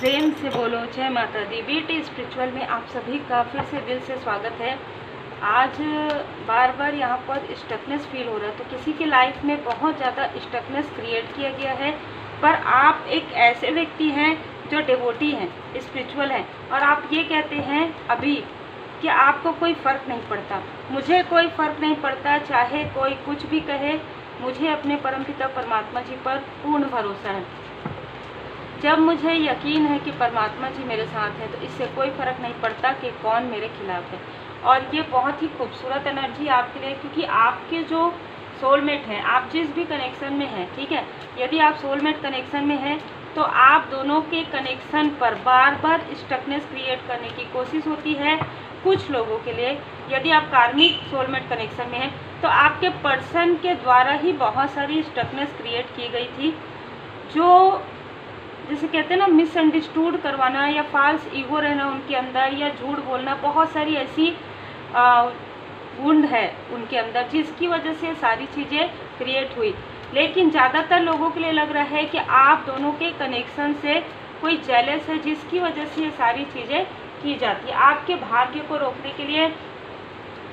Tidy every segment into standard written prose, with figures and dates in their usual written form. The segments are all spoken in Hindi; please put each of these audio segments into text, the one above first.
प्रेम से बोलो जय माता दी। बीटी स्पिरिचुअल में आप सभी का फिर से दिल से स्वागत है। आज बार बार यहाँ पर स्टकनेस फील हो रहा है, तो किसी की लाइफ में बहुत ज़्यादा स्टकनेस क्रिएट किया गया है, पर आप एक ऐसे व्यक्ति हैं जो डिवोटी हैं, स्पिरिचुअल हैं, और आप ये कहते हैं अभी कि आपको कोई फ़र्क नहीं पड़ता। मुझे कोई फ़र्क नहीं पड़ता, चाहे कोई कुछ भी कहे, मुझे अपने परमपिता परमात्मा जी पर पूर्ण भरोसा है। जब मुझे यकीन है कि परमात्मा जी मेरे साथ हैं, तो इससे कोई फ़र्क नहीं पड़ता कि कौन मेरे खिलाफ है। और ये बहुत ही खूबसूरत एनर्जी आपके लिए, क्योंकि आपके जो सोलमेट हैं, आप जिस भी कनेक्शन में हैं, ठीक है, यदि आप सोलमेट कनेक्शन में हैं तो आप दोनों के कनेक्शन पर बार बार स्टकनेस क्रिएट करने की कोशिश होती है। कुछ लोगों के लिए, यदि आप कार्मिक सोलमेट कनेक्शन में हैं, तो आपके पर्सन के द्वारा ही बहुत सारी स्टकनेस क्रिएट की गई थी, जो जैसे कहते हैं ना, मिसअंडरस्टूड करवाना या फॉल्स ईगो रहना उनके अंदर, या झूठ बोलना, बहुत सारी ऐसी वुंड है उनके अंदर, जिसकी वजह से सारी चीज़ें क्रिएट हुई। लेकिन ज़्यादातर लोगों के लिए लग रहा है कि आप दोनों के कनेक्शन से कोई जेलस है, जिसकी वजह से ये सारी चीज़ें की जाती है। आपके भाग्य को रोकने के लिए,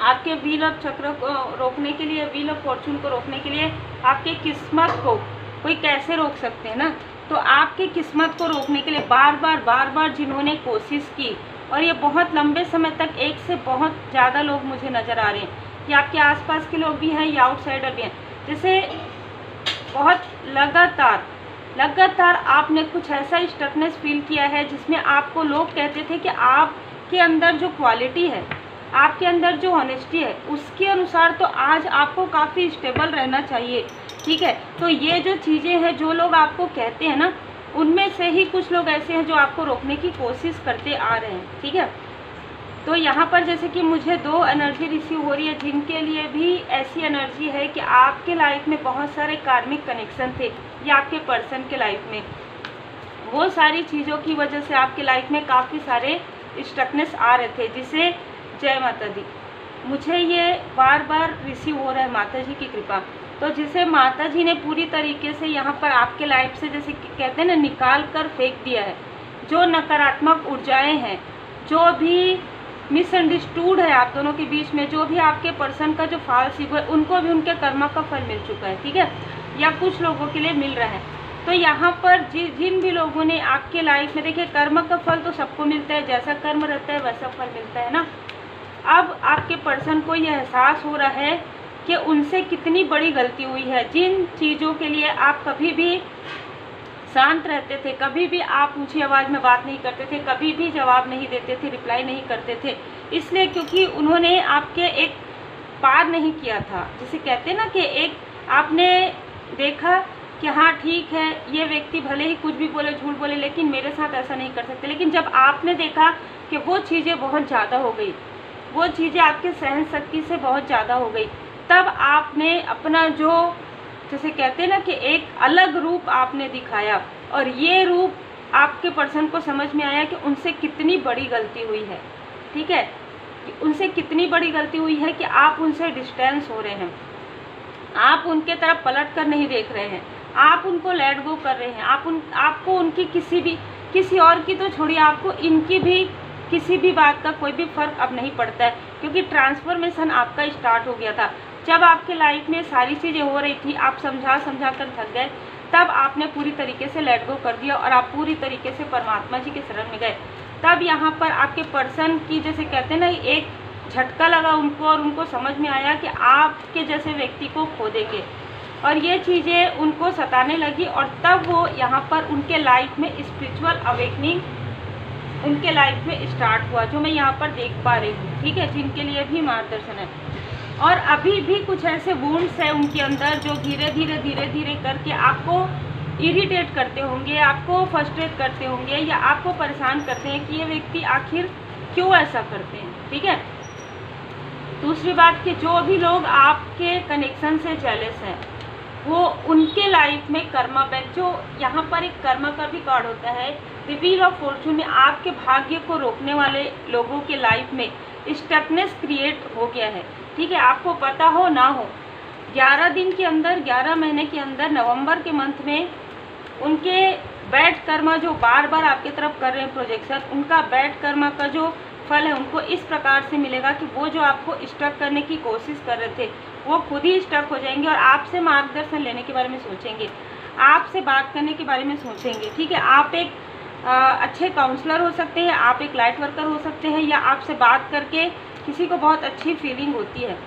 आपके व्हील ऑफ चक्र को रोकने के लिए, व्हील ऑफ फॉर्चून को रोकने के लिए, आपके किस्मत को कोई कैसे रोक सकते हैं ना, तो आपकी किस्मत को रोकने के लिए बार बार जिन्होंने कोशिश की, और ये बहुत लंबे समय तक, एक से बहुत ज़्यादा लोग मुझे नज़र आ रहे हैं कि आपके आसपास के लोग भी हैं या आउटसाइडर भी हैं, जैसे बहुत लगातार आपने कुछ ऐसा स्टकनेस फील किया है जिसमें आपको लोग कहते थे कि आपके अंदर जो क्वालिटी है, आपके अंदर जो ऑनेस्टी है, उसके अनुसार तो आज आपको काफ़ी स्टेबल रहना चाहिए, ठीक है। तो ये जो चीज़ें हैं, जो लोग आपको कहते हैं ना, उनमें से ही कुछ लोग ऐसे हैं जो आपको रोकने की कोशिश करते आ रहे हैं, ठीक है। तो यहाँ पर जैसे कि मुझे 2 एनर्जी रिसीव हो रही है, जिनके लिए भी ऐसी एनर्जी है कि आपके लाइफ में बहुत सारे कार्मिक कनेक्शन थे, या आपके पर्सन के लाइफ में वो सारी चीज़ों की वजह से आपके लाइफ में काफ़ी सारे स्टकनेस आ रहे थे, जिसे जय माता दी मुझे ये बार बार रिसीव हो रहा है, माता जी की कृपा। तो जिसे माता जी ने पूरी तरीके से यहाँ पर आपके लाइफ से, जैसे कहते हैं ना, निकाल कर फेंक दिया है। जो नकारात्मक ऊर्जाएं हैं, जो भी मिसअंडरस्टूड है आप दोनों के बीच में, जो भी आपके पर्सन का जो फॉल्स ईगो है, उनको भी उनके कर्मा का फल मिल चुका है, ठीक है, या कुछ लोगों के लिए मिल रहा है। तो यहाँ पर जिन भी लोगों ने आपके लाइफ में, देखिए, कर्म का फल तो सबको मिलता है, जैसा कर्म रहता है वैसा फल मिलता है ना। अब आपके पर्सन को यह एहसास हो रहा है कि उनसे कितनी बड़ी गलती हुई है। जिन चीज़ों के लिए आप कभी भी शांत रहते थे, कभी भी आप ऊंची आवाज़ में बात नहीं करते थे, कभी भी जवाब नहीं देते थे, रिप्लाई नहीं करते थे, इसलिए क्योंकि उन्होंने आपके एक पार नहीं किया था। जिसे कहते हैं ना कि एक आपने देखा कि हाँ ठीक है, ये व्यक्ति भले ही कुछ भी बोले, झूठ बोले, लेकिन मेरे साथ ऐसा नहीं कर सकते। लेकिन जब आपने देखा कि वो चीज़ें बहुत ज़्यादा हो गई, वो चीज़ें आपके सहन शक्ति से बहुत ज़्यादा हो गई, तब आपने अपना जो, जैसे कहते हैं ना कि एक अलग रूप आपने दिखाया, और ये रूप आपके पर्सन को समझ में आया कि उनसे कितनी बड़ी गलती हुई है, ठीक है, उनसे कितनी बड़ी गलती हुई है कि आप उनसे डिस्टेंस हो रहे हैं, आप उनके तरफ पलट कर नहीं देख रहे हैं, आप उनको लेट गो कर रहे हैं, आपको उनकी किसी और की तो छोड़िए, आपको इनकी भी किसी भी बात का कोई भी फ़र्क अब नहीं पड़ता है, क्योंकि ट्रांसफॉर्मेशन आपका स्टार्ट हो गया था। जब आपके लाइफ में सारी चीज़ें हो रही थी, आप समझा कर थक गए, तब आपने पूरी तरीके से लेट गो कर दिया और आप पूरी तरीके से परमात्मा जी के शरण में गए। तब यहाँ पर आपके पर्सन की, जैसे कहते हैं ना, एक झटका लगा उनको, और उनको समझ में आया कि आपके जैसे व्यक्ति को खो देंगे, और ये चीज़ें उनको सताने लगी। और तब वो यहाँ पर उनके लाइफ में स्पिरिचुअल अवेकनिंग उनके लाइफ में स्टार्ट हुआ, जो मैं यहाँ पर देख पा रही हूँ, ठीक है, जिनके लिए भी मार्गदर्शन है। और अभी भी कुछ ऐसे वुंड्स हैं उनके अंदर, जो धीरे धीरे करके आपको इरिटेट करते होंगे, आपको फ्रस्ट्रेट करते होंगे, या आपको परेशान करते हैं कि ये व्यक्ति आखिर क्यों ऐसा करते हैं, ठीक है। दूसरी बात कि जो भी लोग आपके कनेक्शन से जेलस हैं, वो उनके लाइफ में कर्मा बैंक, जो यहाँ पर एक कर्मा का भी कार्ड होता है, द व्हील ऑफ फॉर्चून में आपके भाग्य को रोकने वाले लोगों के लाइफ में स्टकनेस क्रिएट हो गया है, ठीक है। आपको पता हो ना हो, 11 दिन के अंदर, 11 महीने के अंदर, नवंबर के मंथ में उनके बैड कर्मा जो बार बार आपकी तरफ कर रहे हैं प्रोजेक्शन, उनका बैड कर्मा का जो फल है उनको इस प्रकार से मिलेगा कि वो जो आपको स्टक करने की कोशिश कर रहे थे वो खुद ही स्टक हो जाएंगे और आपसे मार्गदर्शन लेने के बारे में सोचेंगे, आपसे बात करने के बारे में सोचेंगे। ठीक है, आप एक अच्छे काउंसलर हो सकते हैं, आप एक लाइट वर्कर हो सकते हैं, या आपसे बात करके किसी को बहुत अच्छी फीलिंग होती है।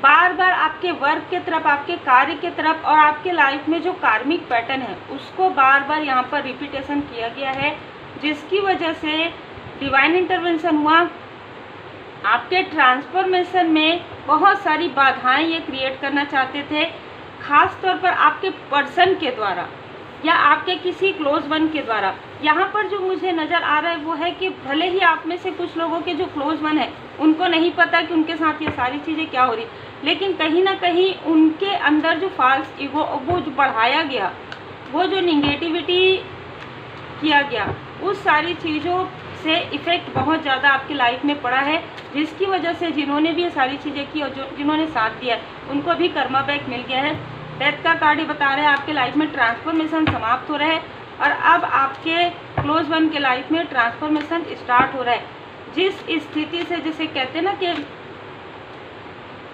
बार बार आपके वर्क के तरफ, आपके कार्य के तरफ और आपके लाइफ में जो कार्मिक पैटर्न है उसको बार बार यहाँ पर रिपीटेशन किया गया है, जिसकी वजह से डिवाइन इंटरवेंशन हुआ। आपके ट्रांसफॉर्मेशन में बहुत सारी बाधाएं ये क्रिएट करना चाहते थे, खास तौर पर आपके पर्सन के द्वारा या आपके किसी क्लोज वन के द्वारा। यहाँ पर जो मुझे नज़र आ रहा है वो है कि भले ही आप में से कुछ लोगों के जो क्लोज वन है उनको नहीं पता कि उनके साथ ये सारी चीज़ें क्या हो रही, लेकिन कहीं ना कहीं उनके अंदर जो फॉल्स ईगो वो जो बढ़ाया गया, वो जो निगेटिविटी किया गया, उस सारी चीज़ों से इफ़ेक्ट बहुत ज़्यादा आपकी लाइफ में पड़ा है, जिसकी वजह से जिन्होंने भी ये सारी चीज़ें की और जिन्होंने साथ दिया उनको भी कर्मा बैक मिल गया है। डेथ का कार्ड ये बता रहा है आपके लाइफ में ट्रांसफॉर्मेशन समाप्त हो रहा है और अब आपके क्लोज वन के लाइफ में ट्रांसफॉर्मेशन स्टार्ट हो रहा है। जिस स्थिति से, जैसे कहते हैं ना कि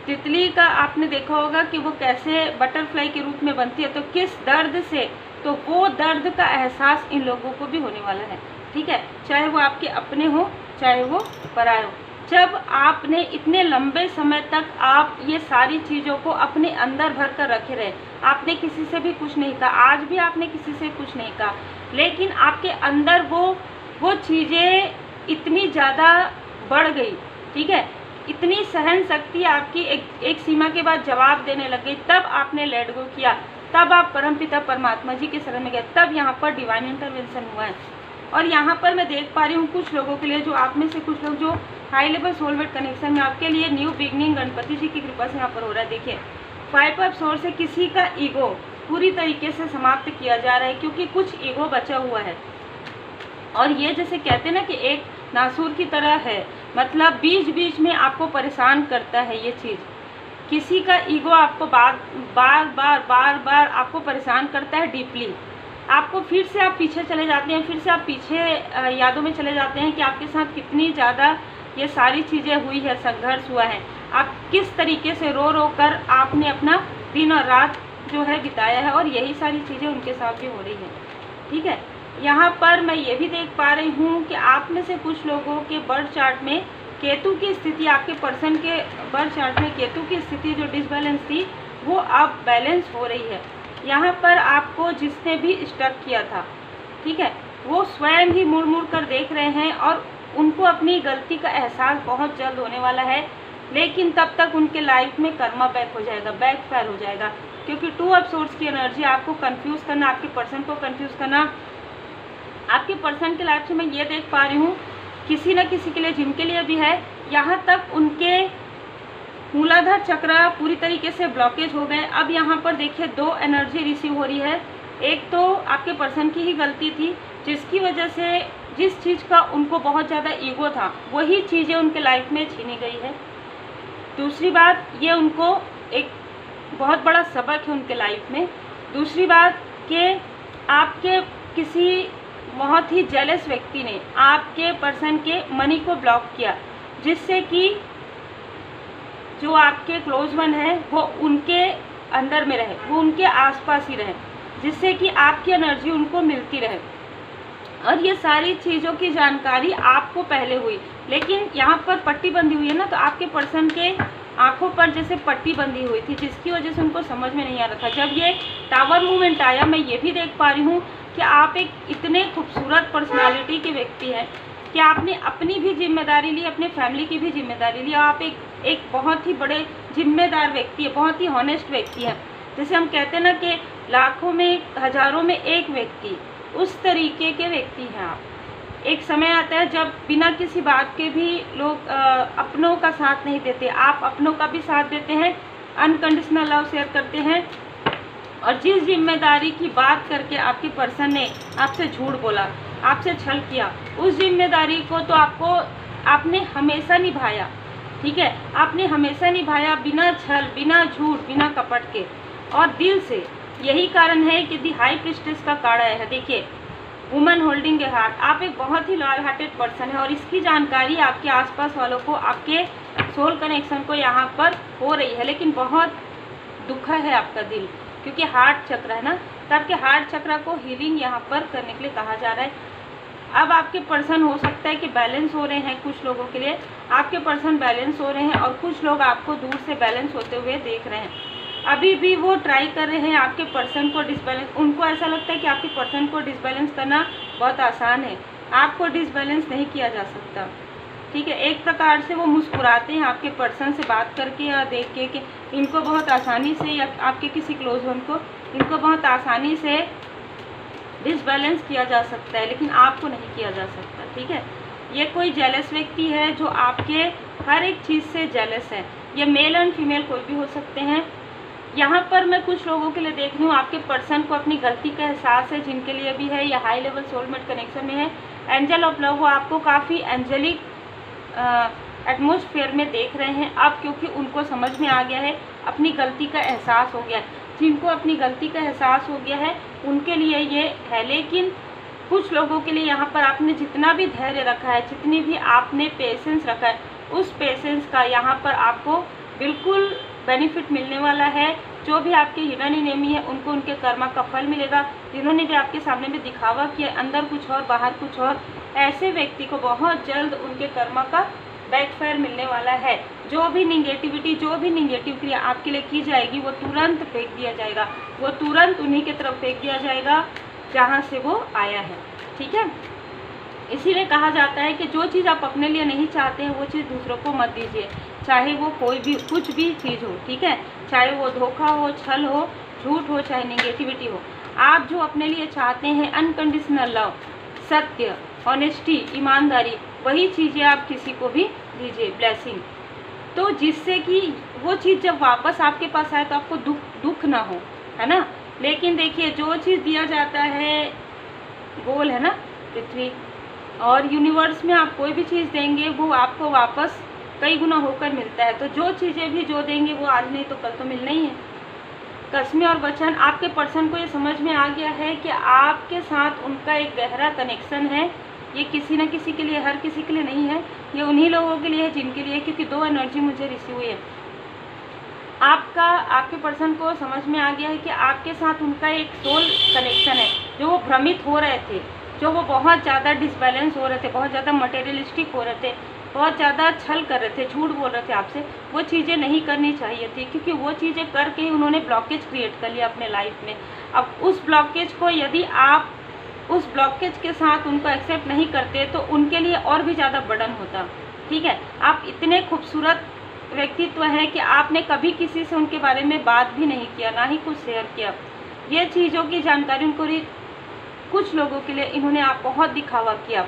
तितली का आपने देखा होगा कि वो कैसे बटरफ्लाई के रूप में बनती है, तो किस दर्द से, तो वो दर्द का एहसास इन लोगों को भी होने वाला है। ठीक है, चाहे वो आपके अपने हो चाहे वो पराए हो। जब आपने इतने लंबे समय तक आप ये सारी चीज़ों को अपने अंदर भर कर रखे रहे, आपने किसी से भी कुछ नहीं कहा, आज भी आपने किसी से कुछ नहीं कहा, लेकिन आपके अंदर वो चीज़ें इतनी ज़्यादा बढ़ गई। ठीक है, इतनी सहन शक्ति आपकी एक सीमा के बाद जवाब देने लग गई, तब आपने लेट गो किया, तब आप परमपिता परमात्मा जी के शरण में गए, तब यहाँ पर डिवाइन इंटरवेंशन हुआ है। और यहाँ पर मैं देख पा रही हूँ कुछ लोगों के लिए, जो आप में से कुछ लोग जो हाई लेवल सोलमेट कनेक्शन में, आपके लिए न्यू बिगनिंग गणपति जी की कृपा से यहाँ पर हो रहा है। देखिए 5 ऑफ सोर्स से किसी का ईगो पूरी तरीके से समाप्त किया जा रहा है, क्योंकि कुछ ईगो बचा हुआ है और ये जैसे कहते हैं ना कि एक नासूर की तरह है, मतलब बीच बीच में आपको परेशान करता है ये चीज़। किसी का ईगो आपको बार बार आपको परेशान करता है डीपली, आपको फिर से आप पीछे चले जाते हैं, फिर से आप पीछे यादों में चले जाते हैं कि आपके साथ कितनी ज़्यादा ये सारी चीज़ें हुई है, संघर्ष हुआ है, आप किस तरीके से रो रो कर आपने अपना दिन और रात जो है बिताया है, और यही सारी चीज़ें उनके साथ भी हो रही है। ठीक है, यहाँ पर मैं ये भी देख पा रही हूँ कि आप में से कुछ लोगों के बर्थ चार्ट में केतु की स्थिति, आपके पर्सन के बर्थ चार्ट में केतु की स्थिति जो डिसबैलेंस थी वो अब बैलेंस हो रही है। यहाँ पर आपको जिसने भी स्टक किया था, ठीक है, वो स्वयं ही मुड़ मुड़ कर देख रहे हैं और उनको अपनी गलती का एहसास बहुत जल्द होने वाला है, लेकिन तब तक उनके लाइफ में कर्मा बैक हो जाएगा, बैक फायर हो जाएगा, क्योंकि 2 ऑफ सोर्स की एनर्जी आपको कंफ्यूज करना, आपके पर्सन को कंफ्यूज करना। आपके पर्सन के लाइफ से मैं ये देख पा रही हूँ किसी न किसी के लिए, जिनके लिए भी है, यहाँ तक उनके मूलाधार चक्र पूरी तरीके से ब्लॉकेज हो गए। अब यहाँ पर देखिए 2 एनर्जी रिसीव हो रही है। एक तो आपके पर्सन की ही गलती थी, जिसकी वजह से जिस चीज़ का उनको बहुत ज़्यादा ईगो था वही चीज़ें उनके लाइफ में छीनी गई है। दूसरी बात, ये उनको एक बहुत बड़ा सबक है उनके लाइफ में। दूसरी बात कि आपके किसी बहुत ही जेलस व्यक्ति ने आपके पर्सन के मनी को ब्लॉक किया, जिससे कि जो आपके क्लोज वन है वो उनके अंदर में रहे, वो उनके आसपास ही रहे, जिससे कि आपकी एनर्जी उनको मिलती रहे। और ये सारी चीज़ों की जानकारी आपको पहले हुई, लेकिन यहाँ पर पट्टी बंधी हुई है ना, तो आपके पर्सन के आंखों पर जैसे पट्टी बंधी हुई थी, जिसकी वजह से उनको समझ में नहीं आ रहा था। जब ये टावर मूवमेंट आया, मैं ये भी देख पा रही हूँ कि आप एक इतने खूबसूरत पर्सनालिटी के व्यक्ति हैं कि आपने अपनी भी जिम्मेदारी ली, अपने फैमिली की भी जिम्मेदारी ली। आप एक बहुत ही बड़े जिम्मेदार व्यक्ति है, बहुत ही हॉनेस्ट व्यक्ति है। जैसे हम कहते हैं ना कि लाखों में हजारों में एक व्यक्ति, उस तरीके के व्यक्ति हैं आप। एक समय आता है जब बिना किसी बात के भी लोग अपनों का साथ नहीं देते, आप अपनों का भी साथ देते हैं, अनकंडीशनल लव शेयर करते हैं। और जिस जिम्मेदारी की बात करके आपके पर्सन ने आपसे झूठ बोला, आपसे छल किया, उस जिम्मेदारी को तो आपने हमेशा निभाया। ठीक है, आपने हमेशा निभाया, बिना छल, बिना झूठ, बिना कपट के और दिल से। यही कारण है कि दी हाई प्रीस्टेस का कार्ड आया है। देखिए वुमन होल्डिंग ए हार्ट, आप एक बहुत ही लॉयल हार्टेड पर्सन है और इसकी जानकारी आपके आसपास वालों को, आपके सोल कनेक्शन को यहाँ पर हो रही है, लेकिन बहुत दुखा है आपका दिल, क्योंकि हार्ट चक्र है ना, तो आपके हार्ट चक्र को हीलिंग यहाँ पर करने के लिए कहा जा रहा है। अब आपके पर्सन हो सकता है कि बैलेंस हो रहे हैं, कुछ लोगों के लिए आपके पर्सन बैलेंस हो रहे हैं और कुछ लोग आपको दूर से बैलेंस होते हुए देख रहे हैं। अभी भी वो ट्राई कर रहे हैं आपके पर्सन को डिसबैलेंस, उनको ऐसा लगता है कि आपके पर्सन को डिसबैलेंस करना बहुत आसान है, आपको डिसबैलेंस नहीं किया जा सकता, ठीक है। एक प्रकार से वो मुस्कुराते हैं आपके पर्सन से बात करके या देख के कि इनको बहुत आसानी से, या आपके किसी क्लोज वन को, इनको बहुत आसानी से डिसबैलेंस किया जा सकता है, लेकिन आपको नहीं किया जा सकता, ठीक है। ये कोई जेलस व्यक्ति है जो आपके हर एक चीज़ से जेलस है, ये मेल एंड फीमेल कोई भी हो सकते हैं। यहाँ पर मैं कुछ लोगों के लिए देख रही हूँ आपके पर्सन को अपनी गलती का एहसास है, जिनके लिए भी है, या हाई लेवल सोलमेट कनेक्शन में है। एंजल ऑफ लव, वो आपको काफ़ी एंजलिक एटमोसफेयर में देख रहे हैं अब, क्योंकि उनको समझ में आ गया है, अपनी गलती का एहसास हो गया है। जिनको अपनी गलती का एहसास हो गया है उनके लिए ये है, लेकिन कुछ लोगों के लिए यहाँ पर आपने जितना भी धैर्य रखा है, जितनी भी आपने पेशेंस रखा है, उस पेशेंस का यहाँ पर आपको बिल्कुल बेनिफिट मिलने वाला है। जो भी आपके हिडन एनिमी है उनको उनके कर्मा का फल मिलेगा। जिन्होंने भी आपके सामने में दिखावा किया, अंदर कुछ और बाहर कुछ और, ऐसे व्यक्ति को बहुत जल्द उनके कर्मा का बैकफायर मिलने वाला है। जो भी निगेटिविटी, जो भी निगेटिव क्रिया आपके लिए की जाएगी वो तुरंत फेंक दिया जाएगा, वो तुरंत उन्हीं की तरफ फेंक दिया जाएगा जहाँ से वो आया है, ठीक है। इसीलिए कहा जाता है कि जो चीज़ आप अपने लिए नहीं चाहते हैं वो चीज़ दूसरों को मत दीजिए, चाहे वो कोई भी कुछ भी चीज़ हो, ठीक है, चाहे वो धोखा हो, छल हो, झूठ हो, चाहे नेगेटिविटी हो। आप जो अपने लिए चाहते हैं अनकंडीशनल लव, सत्य, ऑनेस्टी, ईमानदारी, वही चीज़ें आप किसी को भी दीजिए, ब्लेसिंग, तो जिससे कि वो चीज़ जब वापस आपके पास आए तो आपको दुख ना हो, है ना। लेकिन देखिए जो चीज़ दिया जाता है, गोल है ना पृथ्वी, और यूनिवर्स में आप कोई भी चीज़ देंगे वो आपको वापस कई गुना होकर मिलता है। तो जो चीज़ें भी जो देंगे वो आज नहीं तो कल तो मिलना ही है। कसमें और वचन, आपके पर्सन को ये समझ में आ गया है कि आपके साथ उनका एक गहरा कनेक्शन है। ये किसी न किसी के लिए, हर किसी के लिए नहीं है, ये उन्हीं लोगों के लिए है जिनके लिए, क्योंकि दो एनर्जी मुझे रिसीव हुई है। आपके पर्सन को समझ में आ गया है कि आपके साथ उनका एक सोल कनेक्शन है। जो वो भ्रमित हो रहे थे, जो वो बहुत ज़्यादा डिसबैलेंस हो रहे थे, बहुत ज़्यादा मटेरियलिस्टिक हो रहे थे, बहुत ज़्यादा छल कर रहे थे, झूठ बोल रहे थे आपसे, वो चीज़ें नहीं करनी चाहिए थी, क्योंकि वो चीज़ें करके ही उन्होंने ब्लॉकेज क्रिएट कर लिया अपने लाइफ में। अब उस ब्लॉकेज को, यदि आप उस ब्लॉकेज के साथ उनको एक्सेप्ट नहीं करते तो उनके लिए और भी ज़्यादा बर्डन होता, ठीक है। आप इतने खूबसूरत व्यक्तित्व हैं कि आपने कभी किसी से उनके बारे में बात भी नहीं किया, ना ही कुछ शेयर किया। ये चीज़ों की जानकारी उनको, कुछ लोगों के लिए इन्होंने आप बहुत दिखावा किया,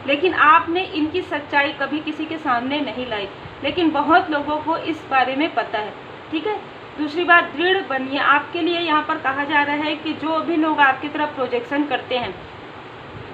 लेकिन आपने इनकी सच्चाई कभी किसी के सामने नहीं लाई, लेकिन बहुत लोगों को इस बारे में पता है, ठीक है। दूसरी बात, दृढ़ बनिए। आपके लिए यहाँ पर कहा जा रहा है कि जो भी लोग आपकी तरफ प्रोजेक्शन करते हैं,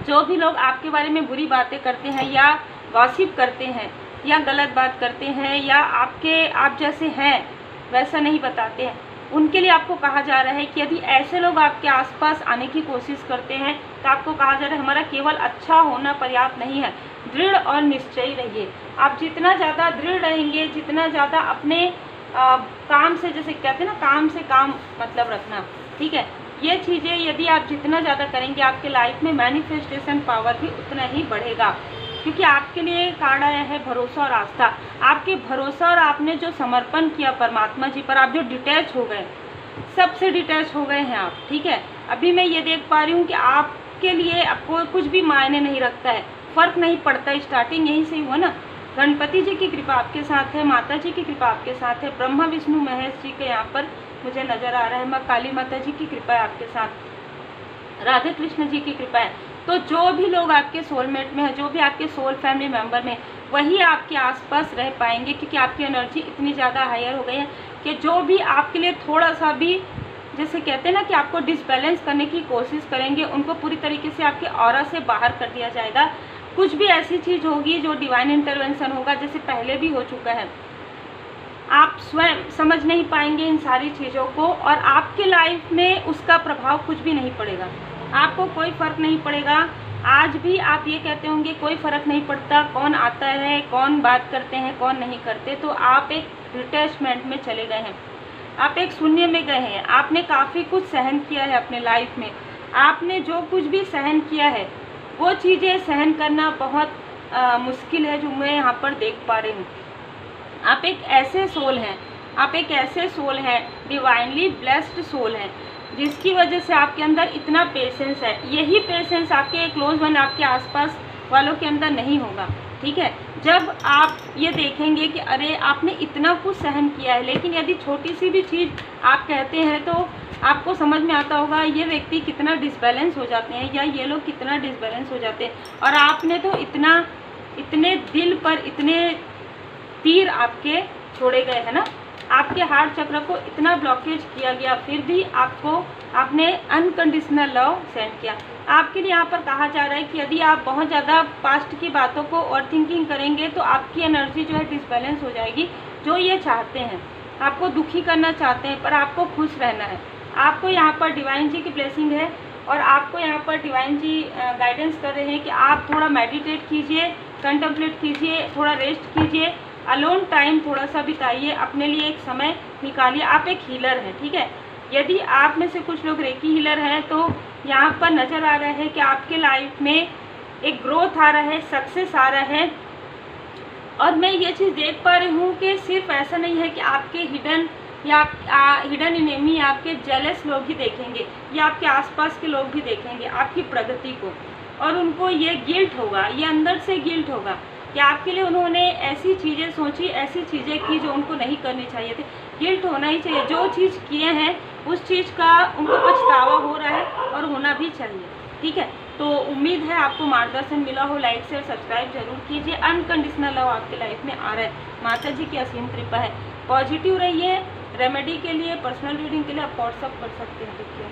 जो भी लोग आपके बारे में बुरी बातें करते हैं या गॉसिप करते हैं या गलत बात करते हैं या आप जैसे हैं वैसा नहीं बताते हैं, उनके लिए आपको कहा जा रहा है कि यदि ऐसे लोग आपके आसपास आने की कोशिश करते हैं तो आपको कहा जा रहा है हमारा केवल अच्छा होना पर्याप्त नहीं है, दृढ़ और निश्चयी रहिए। आप जितना ज़्यादा दृढ़ रहेंगे, जितना ज़्यादा अपने काम से, जैसे कहते हैं ना, काम से काम मतलब रखना, ठीक है, ये चीज़ें यदि आप जितना ज़्यादा करेंगे आपके लाइफ में मैनिफेस्टेशन पावर भी उतना ही बढ़ेगा। क्योंकि आपके लिए कार्ड आया है भरोसा और आस्था। आपके भरोसा और आपने जो समर्पण किया परमात्मा जी पर, आप जो डिटैच हो गए, सबसे डिटैच हो गए हैं आप, ठीक है। अभी मैं ये देख पा रही हूँ कि आपके लिए आपको कुछ भी मायने नहीं रखता है, फ़र्क नहीं पड़ता। स्टार्टिंग यहीं से हुआ ना। गणपति जी की कृपा आपके साथ है, माता जी की कृपा आपके साथ है, ब्रह्मा विष्णु महेश जी के यहाँ पर मुझे नज़र आ रहा है, माँ काली माता जी की कृपा है आपके साथ, राधे कृष्ण जी की कृपा है। तो जो भी लोग आपके सोलमेट में है, जो भी आपके सोल फैमिली मेंबर में, वही आपके आसपास रह पाएंगे, क्योंकि आपकी एनर्जी इतनी ज़्यादा हायर हो गई है कि जो भी आपके लिए थोड़ा सा भी, जैसे कहते हैं ना कि आपको डिसबैलेंस करने की कोशिश करेंगे, उनको पूरी तरीके से आपके ऑरा से बाहर कर दिया जाएगा। कुछ भी ऐसी चीज़ होगी जो डिवाइन इंटरवेंशन होगा, जैसे पहले भी हो चुका है, आप स्वयं समझ नहीं पाएंगे इन सारी चीज़ों को और आपके लाइफ में उसका प्रभाव कुछ भी नहीं पड़ेगा। आपको कोई फ़र्क नहीं पड़ेगा। आज भी आप ये कहते होंगे कोई फ़र्क नहीं पड़ता, कौन आता है, कौन बात करते हैं, कौन नहीं करते। तो आप एक डिटैचमेंट में चले गए हैं, आप एक शून्य में गए हैं। आपने काफ़ी कुछ सहन किया है अपने लाइफ में। आपने जो कुछ भी सहन किया है वो चीज़ें सहन करना बहुत मुश्किल है, जो मैं यहाँ पर देख पा रही हूँ। आप एक ऐसे सोल हैं, आप एक ऐसे सोल हैं, डिवाइनली ब्लेस्ड सोल हैं, जिसकी वजह से आपके अंदर इतना पेशेंस है। यही पेशेंस आपके क्लोज वन, आपके आसपास वालों के अंदर नहीं होगा। ठीक है, जब आप ये देखेंगे कि अरे आपने इतना कुछ सहन किया है, लेकिन यदि छोटी सी भी चीज़ आप कहते हैं तो आपको समझ में आता होगा ये व्यक्ति कितना डिसबैलेंस हो जाते हैं, या ये लोग कितना डिसबैलेंस हो जाते हैं। और आपने तो इतने दिल पर इतने तीर आपके छोड़े गए हैं ना, आपके हार्ट चक्र को इतना ब्लॉकेज किया गया, फिर भी आपने अनकंडीशनल लव सेंड किया। आपके लिए यहाँ पर कहा जा रहा है कि यदि आप बहुत ज़्यादा पास्ट की बातों को ओवर थिंकिंग करेंगे तो आपकी एनर्जी जो है डिसबैलेंस हो जाएगी। जो ये चाहते हैं, आपको दुखी करना चाहते हैं, पर आपको खुश रहना है। आपको यहाँ पर डिवाइन जी की ब्लेसिंग है, और आपको यहाँ पर डिवाइन जी गाइडेंस कर रहे हैं कि आप थोड़ा मेडिटेट कीजिए, कंटेम्पलेट कीजिए, थोड़ा रेस्ट कीजिए, अलोन टाइम थोड़ा सा बिताइए, अपने लिए एक समय निकालिए। आप एक हीलर हैं, ठीक है। यदि आप में से कुछ लोग रेकी हीलर हैं तो यहाँ पर नज़र आ रहा है कि आपके लाइफ में एक ग्रोथ आ रहा है, सक्सेस आ रहा है। और मैं ये चीज़ देख पा रही हूँ कि सिर्फ ऐसा नहीं है कि आपके हिडन एनिमी, आपके जेलस लोग ही देखेंगे, या आपके आसपास के लोग भी देखेंगे आपकी प्रगति को, और उनको ये गिल्ट होगा, ये अंदर से गिल्ट होगा कि आपके लिए उन्होंने ऐसी चीज़ें सोची, ऐसी चीज़ें की जो उनको नहीं करनी चाहिए थी। गिल्ट होना ही चाहिए, जो चीज़ किए हैं उस चीज़ का उनको पछतावा हो रहा है, और होना भी चाहिए। ठीक है, तो उम्मीद है आपको मार्गदर्शन मिला हो। लाइक शेयर सब्सक्राइब जरूर कीजिए। अनकंडीशनल लव आपकी लाइफ में आ रहा है, माता जी की असीम कृपा है। पॉजिटिव रहिए। रेमेडी के लिए, पर्सनल रीडिंग के लिए आप व्हाट्सअप कर सकते हैं। देखिए।